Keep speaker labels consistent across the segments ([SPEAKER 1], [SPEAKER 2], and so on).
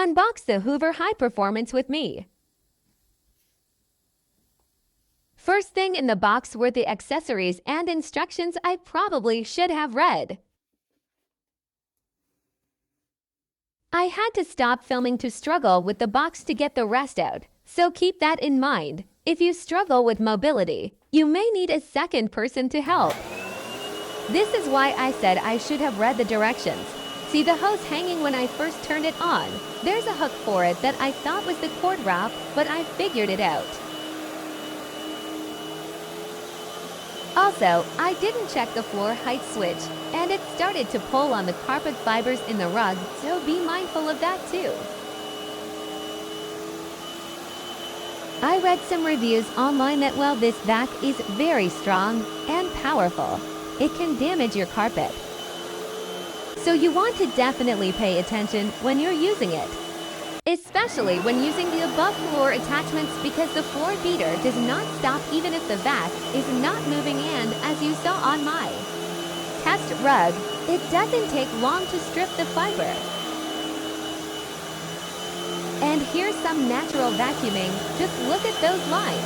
[SPEAKER 1] Unbox the Hoover High Performance with me. First thing in the box were the accessories and instructions I probably should have read. I had to stop filming to struggle with the box to get the rest out, so keep that in mind. If you struggle with mobility, you may need a second person to help. This is why I said I should have read the directions. See the hose hanging when I first turned it on? There's a hook for it that I thought was the cord wrap, but I figured it out. Also, I didn't check the floor height switch, and it started to pull on the carpet fibers in the rug, so be mindful of that too. I read some reviews online that while this vac is very strong and powerful, it can damage your carpet. So you want to definitely pay attention when you're using it, especially when using the above floor attachments, because the floor beater does not stop even if the vac is not moving, and as you saw on my test rug, it doesn't take long to strip the fiber. And here's some natural vacuuming. Just look at those lines.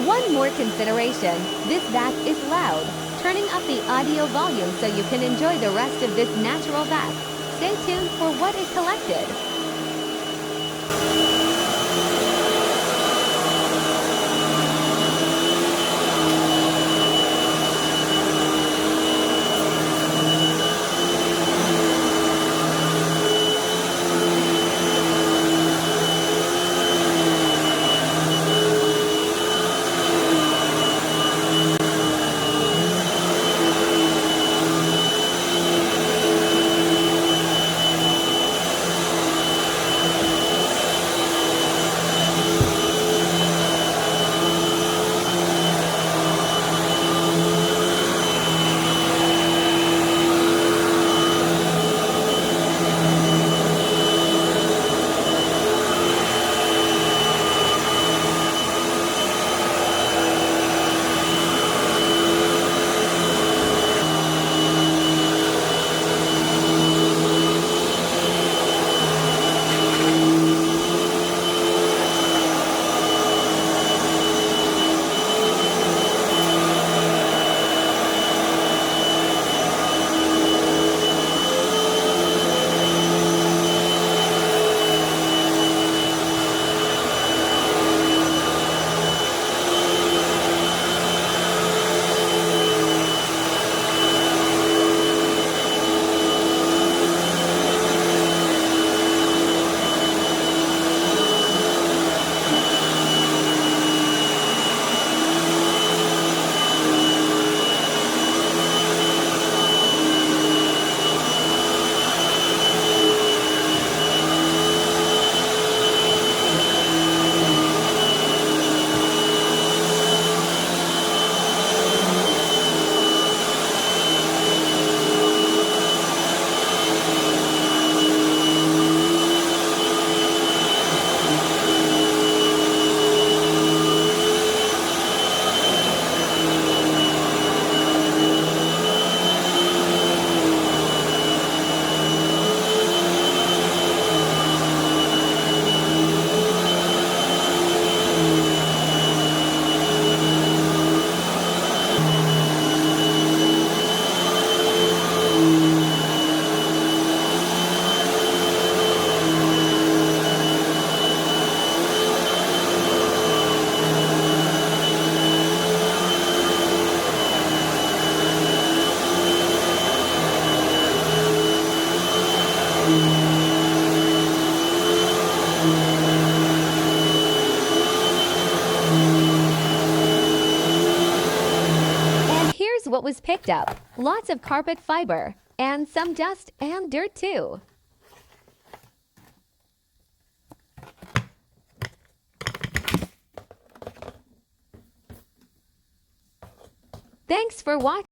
[SPEAKER 1] One more consideration, this vac is loud. Turning up the audio volume so you can enjoy the rest of this natural vac. Stay tuned for what is collected. What was picked up, lots of carpet fiber, and some dust and dirt too. Thanks for watching.